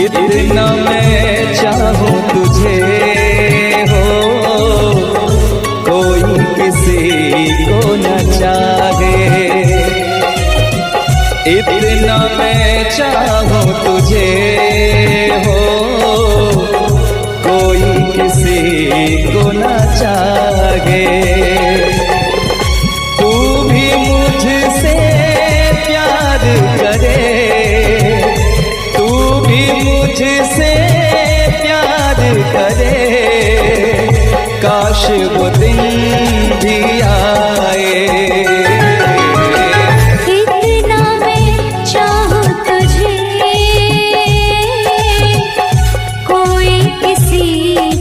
इतना मैं चाहूं तुझे हो, कोई किसी को न चाहे। इतना मैं चाहूं तुझे हो, कोई किसी को न चाहे। तू भी मुझसे प्यार करे, तू भी मुझसे प्यार करे, काश वो दिन भी आए। इतना मैं चाहूं तुझे, कोई किसी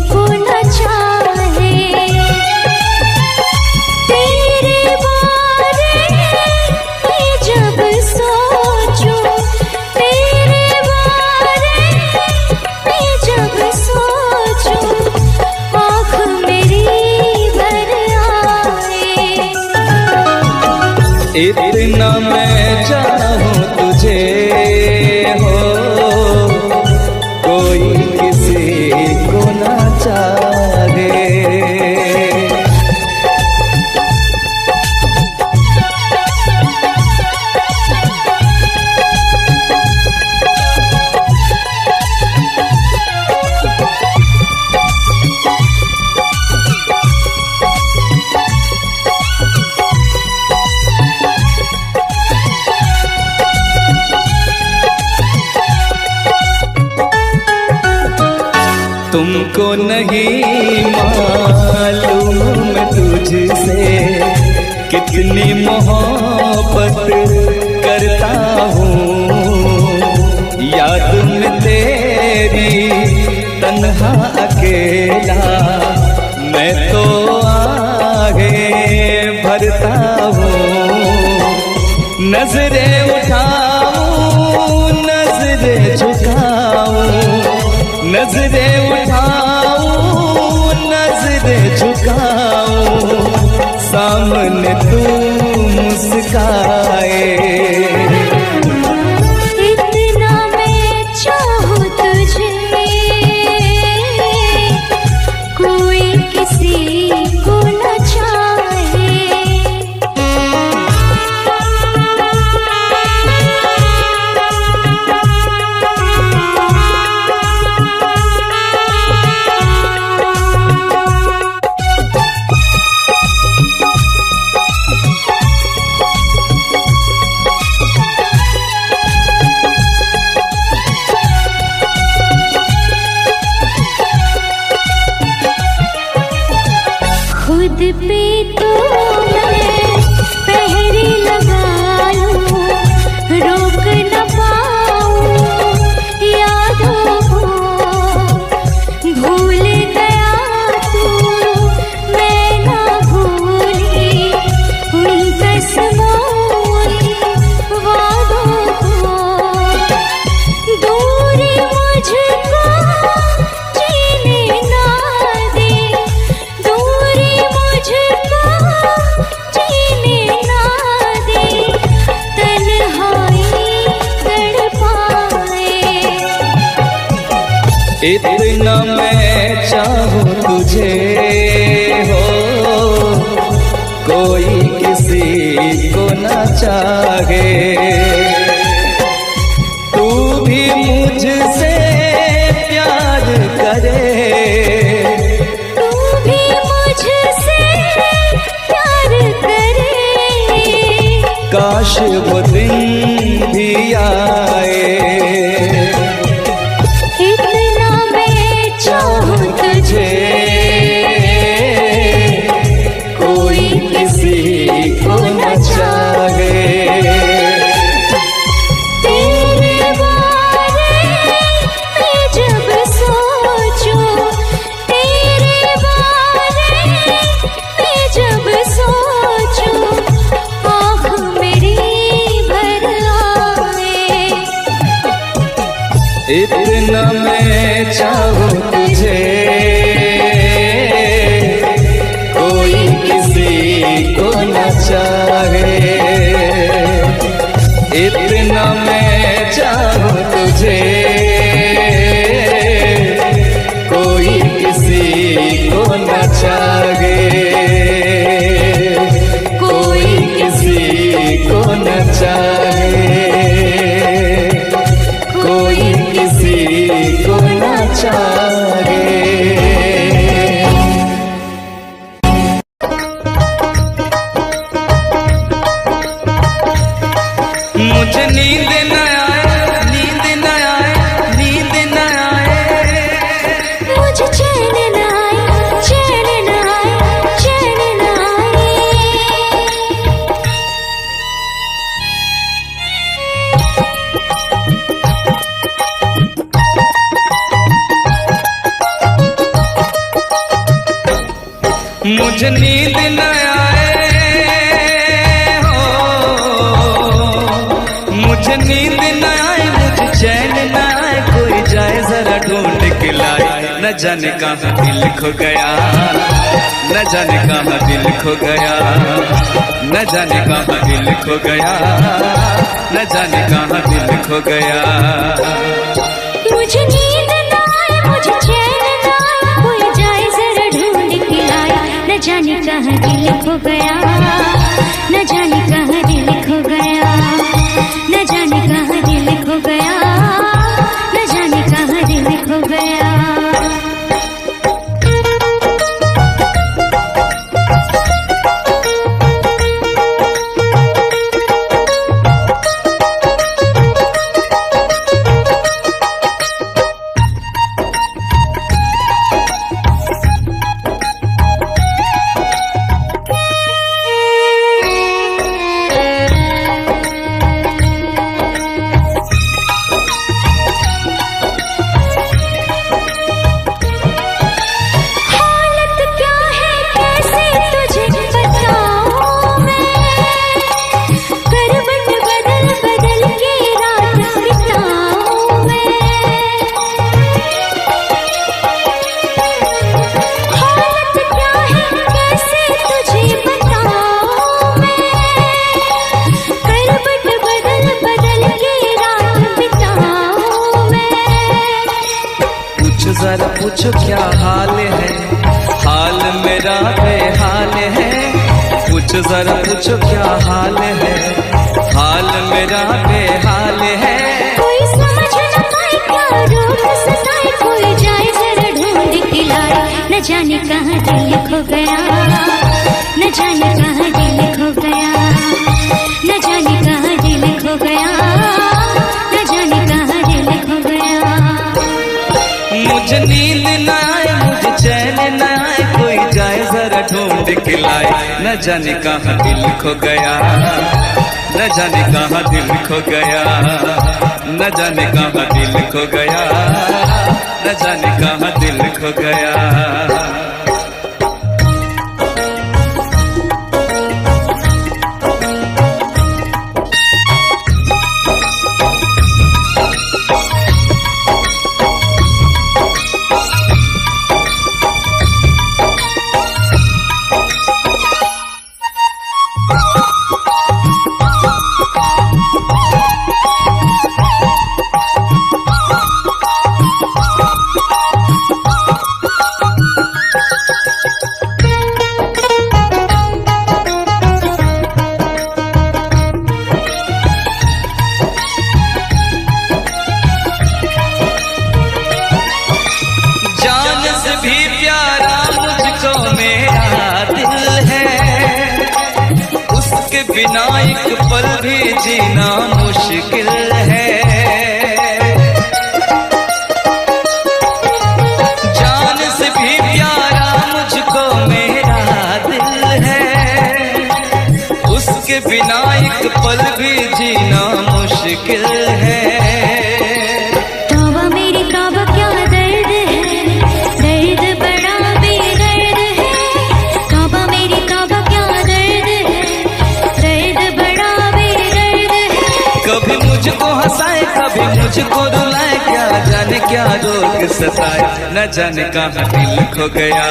को न चाहे। तेरे बारे में जब सोचूं, तेरे बारे में जब सोचूं, आँख मेरी भर आए। इतना मैं चाहूं तुझे हो, कोई किसी को न चाहे। तुमको नहीं मालूम मैं तुझसे कितनी मोहब्बत करता हूँ। याद में तेरी तन्हा अकेला मैं तो आगे भरता हूँ। नजरें उठाऊं, नजरें झुकाऊं, नजरें उठाऊं, नजरें झुकाऊं, सामने तू मुस्काए। इतना मैं चाहूं तुझे, कोई किसी को न चाहे। खुद पे तो मैं पहरे लगा लूं, रोक न पाऊं यादों को। भूल गया तू, मैं ना भूली उन कसमों उन वादों को। दूरी मुझको जीने ना दे, दूरी मुझको जीने ना दे, तन्हाई तड़पाए। इतना मैं चाहूं तुझे हो, कोई किसी को न चाहे। तू भी मुझसे प्यार करे, तू भी मुझसे प्यार करे, काश वो दिन भी आए। इतना मैं चाहूं तुझे, कोई किसी को न चाहे। तेरे बारे में जब सोचूं, तेरे बारे में जब सोचूं, आँख मेरी भर आए। इतना मैं चाहूं तुझे, कोई किसी को न चाहे। इतना मैं चाहूं तुझे। न जाने कहाँ दिल खो गया, न जाने कहाँ दिल खो गया, न जाने कहाँ दिल खो गया, न जाने कहाँ दिल खो गया। मुझे नींद ना आए, मुझे चैन ना आए, कोई जाए जरा ढूंढ के लाए। न जाने कहाँ दिल खो गया, न जाने कहाँ दिल खो गया, न जाने कहाँ दिल खो गया, न जाने कहाँ दिल खो गया। जरा पूछो क्या हाल है, हाल मेरा बेहाल है। पूछो जरा पूछो क्या हाल है, हाल मेरा बेहाल है। कोई समझ न पाए क्या रोग सताए, कोई जाए जरा ढूंढ के लाए। न जाने कहाँ दिल खो गया, न जाने कहाँ दिल खो गया, न जाने कहाँ दिल खो गया, न जाने कहाँ दिल खो गया। मुझे नींद न आए, मुझे चैन न आए, कोई जाए जरा ढूंढ के लाए। न जाने कहाँ दिल खो गया, न जाने कहाँ दिल खो गया, न जाने कहाँ दिल खो गया, न जाने कहाँ दिल खो गया। बिना एक पल भी जीना मुश्किल है। जान से भी प्यारा मुझको मेरा दिल है, उसके बिना एक पल भी जीना मुश्किल है। तौबा मेरी तौबा क्या दर्द है, दर्द बड़ा बेदर्द है। तौबा मेरी तौबा क्या दर्द है, दर्द बड़ा बेदर्द है। कभी मुझको हंसाए, कभी मुझको रुलाए, क्या जाने क्या रोग सताए। न जाने कहाँ दिल खो गया,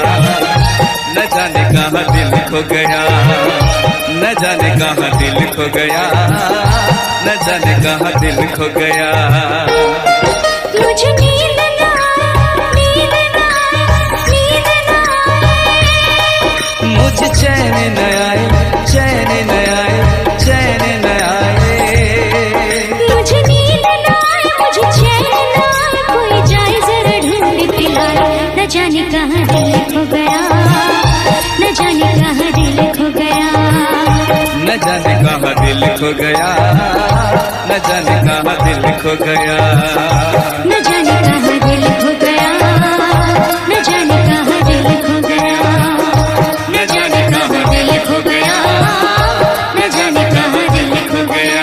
न जाने कहाँ दिल खो गया, न जाने कहाँ दिल खो गया, न जाने कहाँ दिल खो गया। मुझे नींद ना आए, नींद ना आए, नींद ना आए। मुझे चैन न आए, चैन न आए, चैन न आए। मुझे नींद ना आए, मुझे चैन ना आए, कोई जाए जरा ढूंढ के लाए। न जाने कहाँ दिल खो गया, न जाने कहाँ दिल खो गया, न जाने कहाँ दिल खो गया, न जाने कहाँ दिल खो गया, न जाने कहाँ दिल खो गया, न जाने कहाँ दिल खो गया, न जाने कहाँ दिल खो गया, न जाने कहाँ दिल खो गया।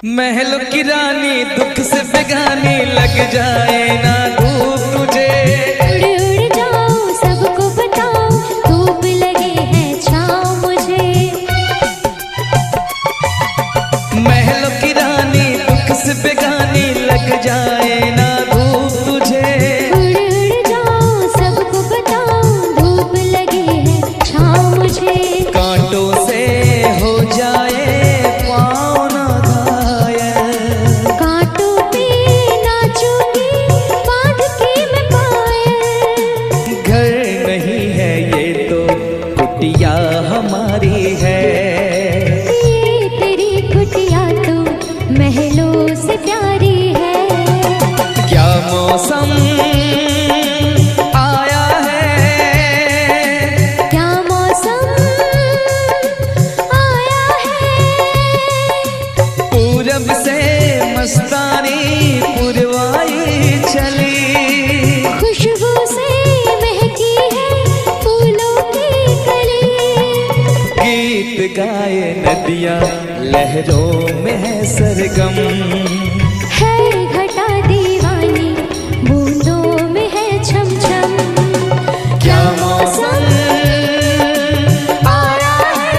महलों की रानी दुख से बेगानी लग जाए ना धूप तुझे। उड़ उड़ जाओ सबको बताओ धूप लगे है छाँव मुझे। महलों की रानी दुख से बेगानी लग जाए ना धूप तुझे। उड़ उड़ जाओ सबको बताओ धूप लगे है छाँव मुझे। कांटों से हो जाए पाँव ना घायल, कांटों पे नाचूंगी बांध के मैं पायल। घर नहीं है ये तो कुटिया हमारी है। ये तेरी कुटिया तो महलों से प्यारी है। क्या मौसम आया है, क्या मौसम आया है। पूरब से मस्तानी पुरवाई चली। खुशबू से महकी है फूलों की कली। गीत गाए नदियाँ लहरों में है सरगम। है घटा दीवानी बूंदों में है छम छम। क्या मौसम आया है।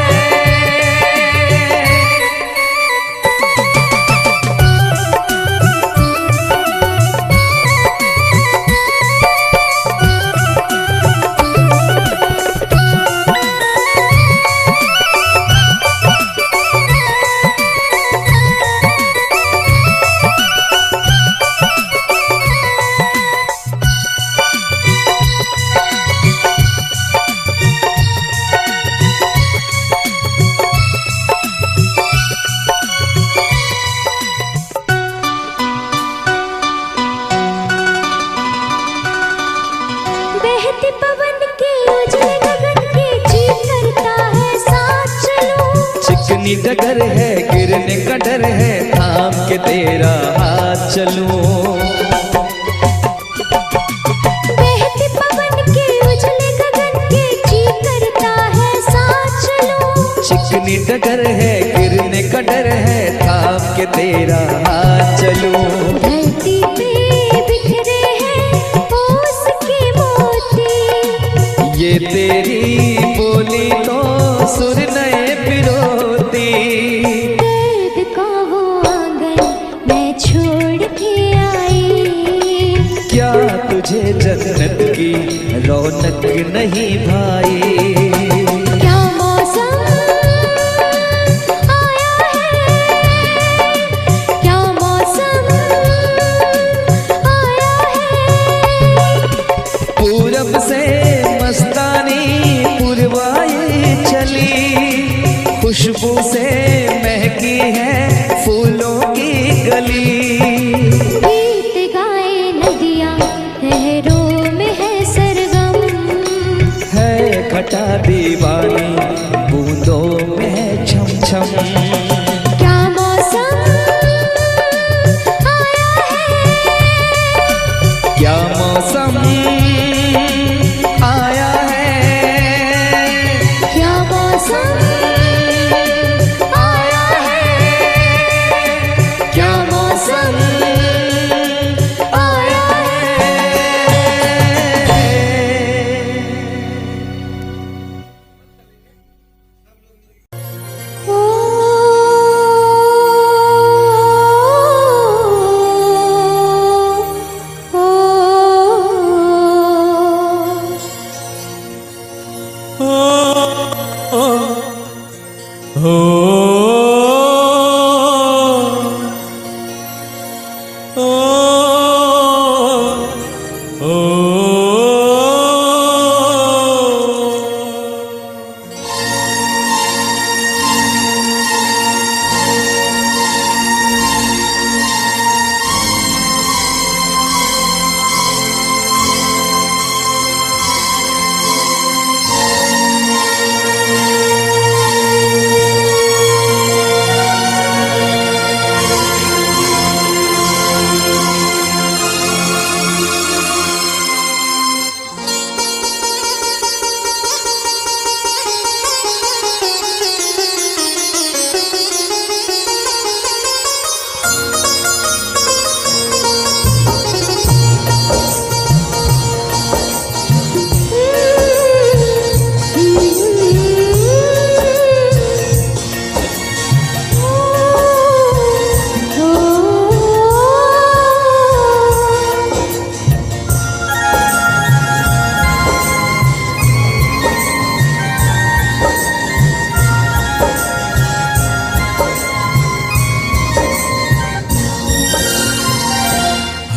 बहते पवन के उजले गगन के जी करता है साथ चलूं। चिकनी डगर है गिरने का डर है थाम के तेरा हाथ चलूं। बहते पवन के उजले गगन के जी करता है साथ चलूं। चिकनी डगर है गिरने का डर है थाम के तेरा हाथ चलूं। धरती पे बिखरे हैं ओस के मोती। ये तेरी बोली तो सुर नए पिरोती। दर्द का वो आंगन मैं छोड़ के आई। क्या तुझे जन्नत की रौनक नहीं भाई। क्या मौसम आया है। क्या मौसम आया है। पूरब से मस्तानी पुरवाई चली। खुशबू से महकी है फूलों की गली। गीत गाए नदियाँ लहरों में है सरगम। है घटा दीवानी बूंदों में है छम छम। क्या मौसम आया है। क्या मौसम आया है। क्या मौसम आया है। क्या मौसम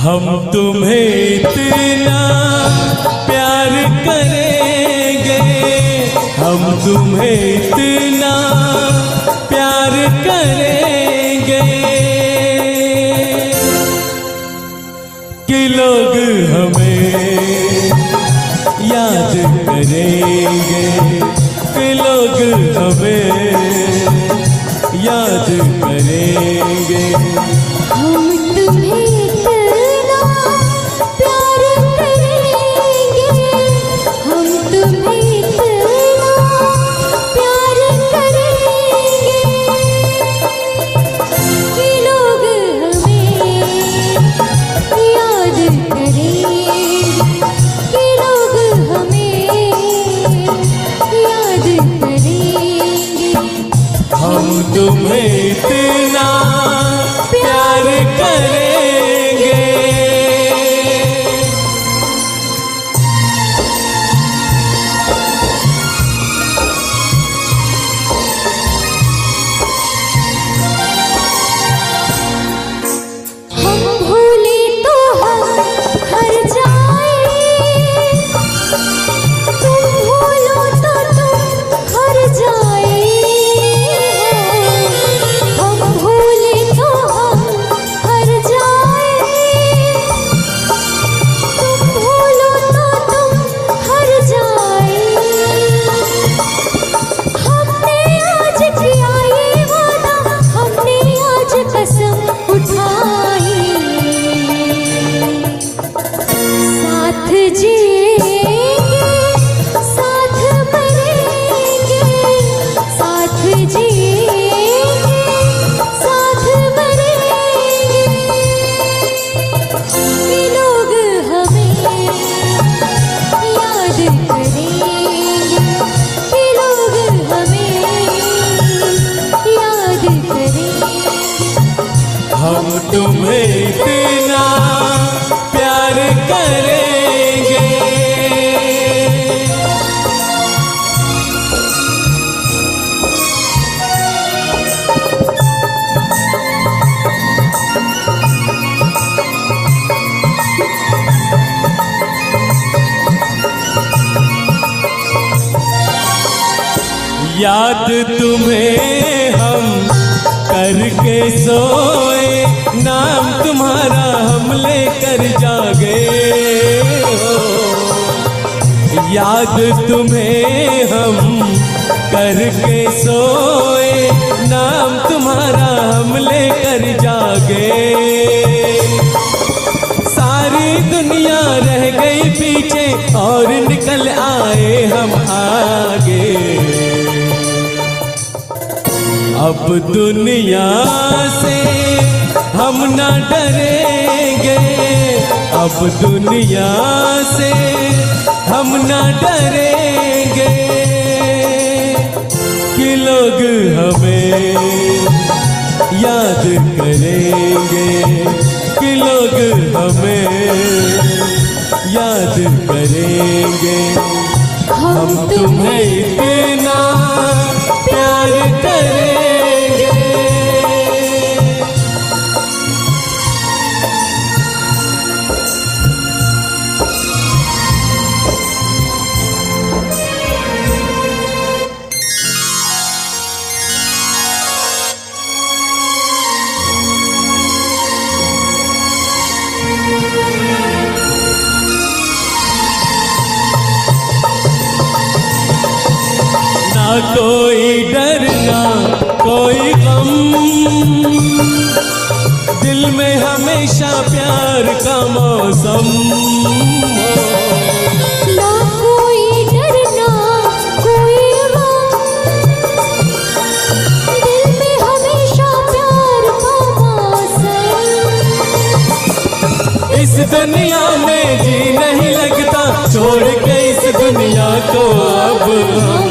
हम तुम्हें इतना प्यार करेंगे, हम तुम्हें इतना प्यार करेंगे कि लोग हमें याद करेंगे, कि लोग हमें याद करेंगे। हम तुम्हें इतना प्यार करेंगे, हम तुम्हें इतना प्यार करेंगे कि लोग हमें याद करेंगे, कि लोग हमें याद करेंगे। हम तुम्हें इतना प्यार करेंगे। हम भूले तो हम हर जाए, तुम भूलो तो तुम हर जाए। हम भूले तो हम हर जाए, तुम भूलो तो तुम हर जाए। हमने आज किया ये वादा, हमने आज कसम उठाई, साथ जिएंगे साथ मरेंगे, साथ जिएंगे साथ मरेंगे कि लोग हमें याद करेंगे, कि लोग हमें याद करेंगे। हम तुम्हें इतना प्यार करेंगे। याद तुम्हें हम करके सोए, नाम तुम्हारा हम लेकर जागे हो। याद तुम्हें हम करके सोए, नाम तुम्हारा हम लेकर जागे। सारी दुनिया रह गई पीछे और निकल आए हम आगे। अब दुनिया से हम न डरेंगे, अब दुनिया से हम न डरेंगे कि लोग हमें याद करेंगे, कि लोग हमें याद करेंगे। हम तुम्हें इतना प्यार करेंगे। ना कोई डर ना कोई गम, दिल में हमेशा प्यार का मौसम। ना कोई डर ना कोई गम, दिल में हमेशा प्यार का मौसम। इस दुनिया में जी नहीं लगता, छोड़ के इस दुनिया को अब हम